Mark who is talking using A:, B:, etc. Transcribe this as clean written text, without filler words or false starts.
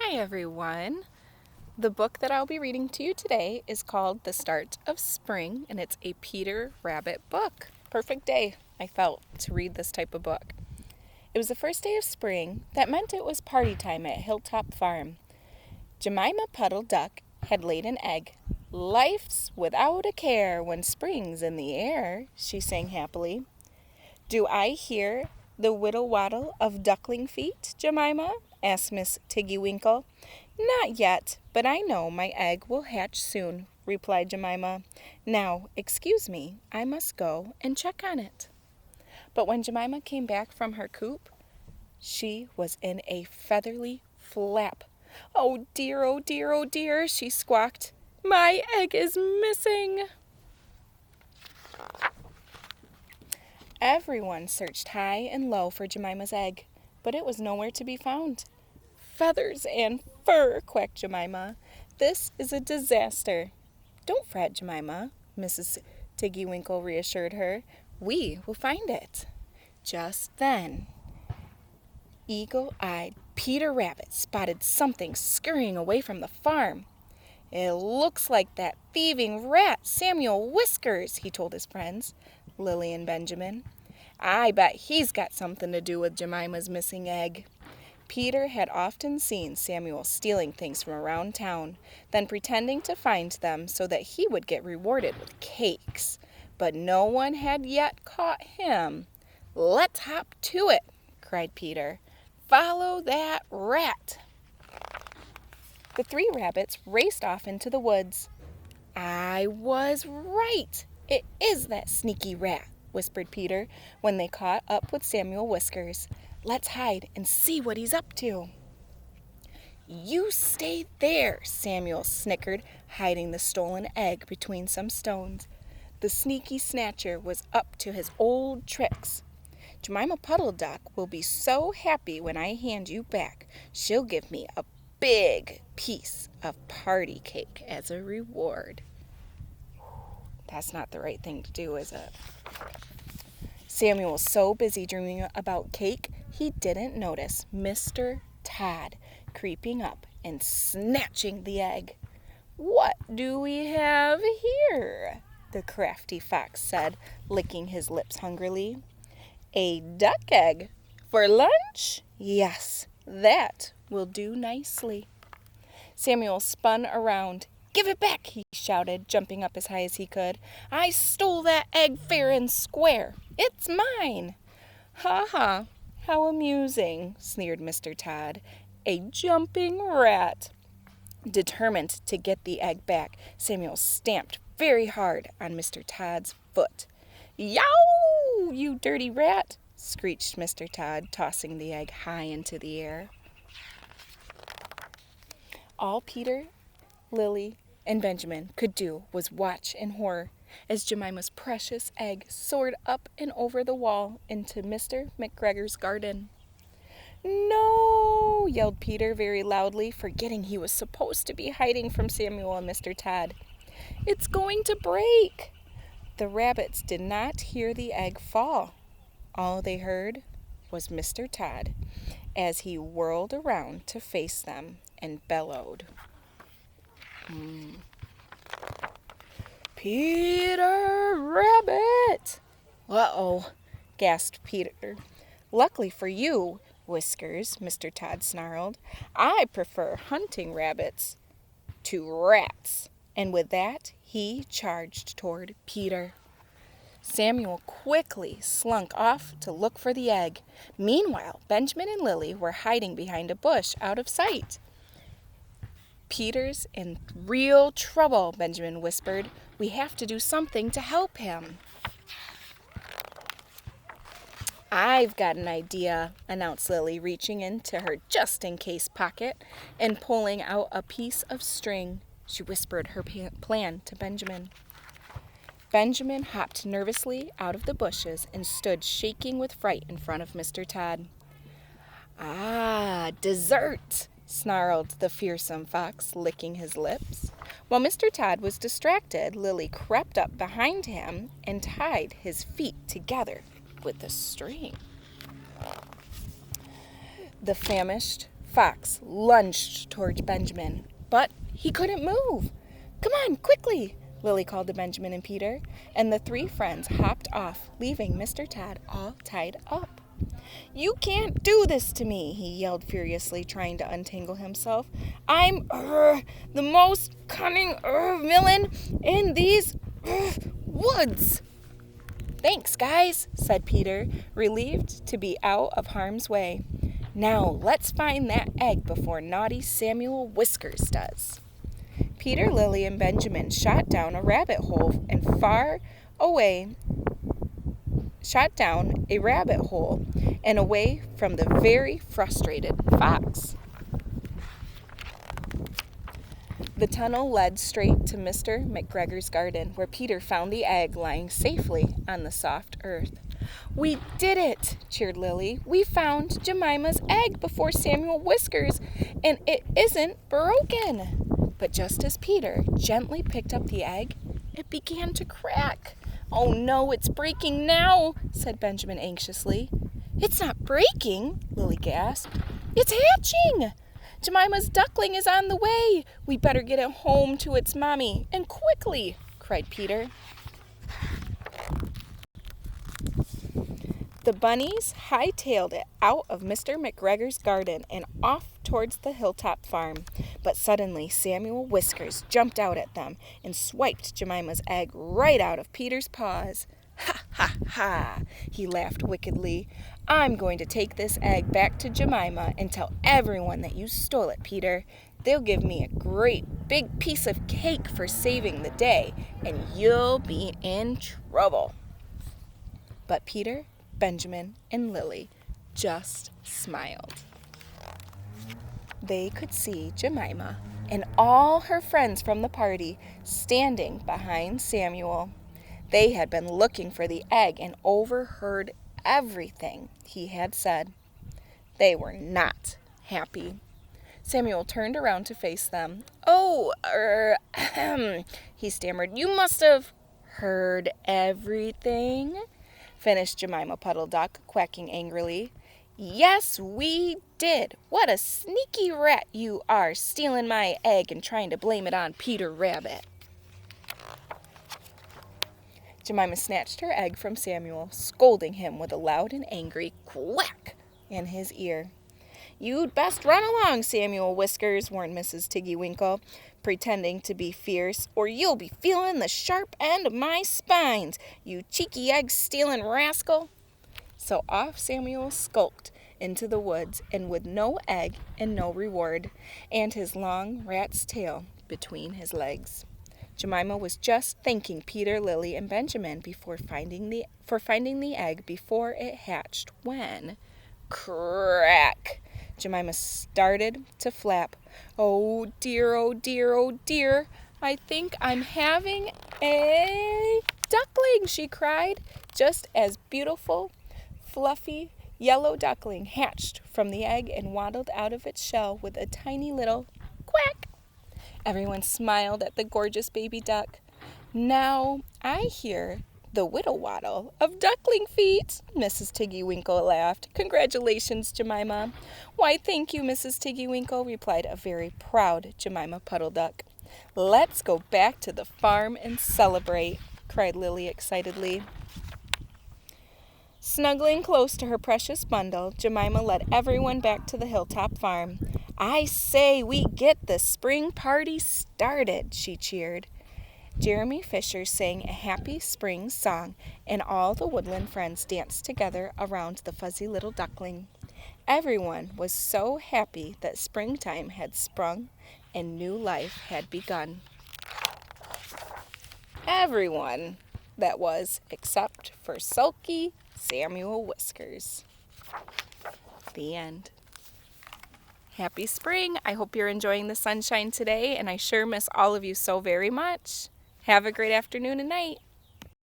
A: Hi everyone. The book that I'll be reading to you today is called The Start of Spring, and it's a Peter Rabbit book. Perfect day, I felt, to read this type of book. It was the first day of spring. That meant it was party time at Hilltop Farm. Jemima Puddle Duck had laid an egg. Life's without a care when spring's in the air, she sang happily. Do I hear the whittle waddle of duckling feet, Jemima? Asked Miss Tiggy Winkle. Not yet, but I know my egg will hatch soon, replied Jemima. Now, excuse me, I must go and check on it. But when Jemima came back from her coop, she was in a feathery flap. Oh dear, oh dear, oh dear, she squawked. My egg is missing. Everyone searched high and low for Jemima's egg, but it was nowhere to be found. Feathers and fur, quacked Jemima. This is a disaster. Don't fret, Jemima, Mrs. Tiggy Winkle reassured her. We will find it. Just then, eagle-eyed Peter Rabbit spotted something scurrying away from the farm. It looks like that thieving rat, Samuel Whiskers, he told his friends, Lily and Benjamin. I bet he's got something to do with Jemima's missing egg. Peter had often seen Samuel stealing things from around town, then pretending to find them so that he would get rewarded with cakes. But no one had yet caught him. Let's hop to it, cried Peter. Follow that rat. The three rabbits raced off into the woods. I was right. It is that sneaky rat, whispered Peter when they caught up with Samuel Whiskers. Let's hide and see what he's up to. You stay there, Samuel snickered, hiding the stolen egg between some stones. The sneaky snatcher was up to his old tricks. Jemima Puddle Duck will be so happy when I hand you back. She'll give me a big piece of party cake as a reward. That's not the right thing to do, is it? Samuel was so busy dreaming about cake, he didn't notice Mr. Todd creeping up and snatching the egg. What do we have here? The crafty fox said, licking his lips hungrily. A duck egg for lunch? Yes, that will do nicely. Samuel spun around. Give it back, he shouted, jumping up as high as he could. I stole that egg fair and square. It's mine. Ha ha, how amusing, sneered Mr. Todd. A jumping rat. Determined to get the egg back, Samuel stamped very hard on Mr. Todd's foot. Yow, you dirty rat, screeched Mr. Todd, tossing the egg high into the air. All Peter, Lily, and Benjamin could do was watch in horror as Jemima's precious egg soared up and over the wall into Mr. McGregor's garden. No, yelled Peter very loudly, forgetting he was supposed to be hiding from Samuel and Mr. Todd. It's going to break. The rabbits did not hear the egg fall. All they heard was Mr. Todd as he whirled around to face them and bellowed. Peter Rabbit! Uh-oh, gasped Peter. Luckily for you, Whiskers, Mr. Todd snarled. I prefer hunting rabbits to rats. And with that, he charged toward Peter. Samuel quickly slunk off to look for the egg. Meanwhile, Benjamin and Lily were hiding behind a bush out of sight. Peter's in real trouble, Benjamin whispered. We have to do something to help him. I've got an idea, announced Lily, reaching into her just-in-case pocket and pulling out a piece of string. She whispered her plan to Benjamin. Benjamin hopped nervously out of the bushes and stood shaking with fright in front of Mr. Todd. Ah, dessert, snarled the fearsome fox, licking his lips. While Mr. Todd was distracted, Lily crept up behind him and tied his feet together with the string. The famished Fox lunged toward Benjamin, but he couldn't move. "Come on, quickly," Lily called to Benjamin and Peter, and the three friends hopped off, leaving Mr. Todd all tied up. "You can't do this to me," he yelled furiously, trying to untangle himself. "I'm the most cunning villain in these woods." "Thanks, guys," said Peter, relieved to be out of harm's way. "Now let's find that egg before naughty Samuel Whiskers does." Peter, Lily, and Benjamin shot down a rabbit hole and away from the very frustrated Fox. The tunnel led straight to Mr. McGregor's garden, where Peter found the egg lying safely on the soft earth. "We did it!" cheered Lily. "We found Jemima's egg before Samuel Whiskers, and it isn't broken." But just as Peter gently picked up the egg, it began to crack. "Oh no, it's breaking now," said Benjamin anxiously. "It's not breaking," Lily gasped. "It's hatching! Jemima's duckling is on the way. We better get it home to its mommy, and quickly," cried Peter. The bunnies hightailed it out of Mr. McGregor's garden and off towards the hilltop farm. But suddenly Samuel Whiskers jumped out at them and swiped Jemima's egg right out of Peter's paws. "Ha, ha, ha," he laughed wickedly. "I'm going to take this egg back to Jemima and tell everyone that you stole it, Peter. They'll give me a great big piece of cake for saving the day, and you'll be in trouble." But Peter, Benjamin, and Lily just smiled. They could see Jemima and all her friends from the party standing behind Samuel. They had been looking for the egg and overheard everything he had said. They were not happy. Samuel turned around to face them. "Oh, he stammered. "You must have heard everything," finished Jemima Puddle Duck, quacking angrily. "Yes, we did. What a sneaky rat you are, stealing my egg and trying to blame it on Peter Rabbit." Jemima snatched her egg from Samuel, scolding him with a loud and angry quack in his ear. "You'd best run along, Samuel Whiskers," warned Mrs. Tiggy Winkle, pretending to be fierce, "or you'll be feeling the sharp end of my spines, you cheeky egg-stealing rascal." So off Samuel skulked into the woods, and with no egg and no reward, and his long rat's tail between his legs. Jemima was just thanking Peter, Lily, and Benjamin for finding the egg before it hatched when, crack! Jemima started to flap. "Oh dear, oh dear, oh dear! I think I'm having a duckling!" she cried, just as beautiful, fluffy, yellow duckling hatched from the egg and waddled out of its shell with a tiny little quack. Everyone smiled at the gorgeous baby duck. "Now I hear the whittle-waddle of duckling feet," Mrs. Tiggy Winkle laughed. "Congratulations, Jemima." "Why, thank you, Mrs. Tiggy Winkle," replied a very proud Jemima Puddle Duck. "Let's go back to the farm and celebrate," cried Lily excitedly. Snuggling close to her precious bundle, Jemima led everyone back to the hilltop farm. "I say we get the spring party started," she cheered. Jeremy Fisher sang a happy spring song, and all the woodland friends danced together around the fuzzy little duckling. Everyone was so happy that springtime had sprung and new life had begun. Everyone, that was, except for sulky Samuel Whiskers. The end. Happy spring. I hope you're enjoying the sunshine today, and I sure miss all of you so very much. Have a great afternoon and night.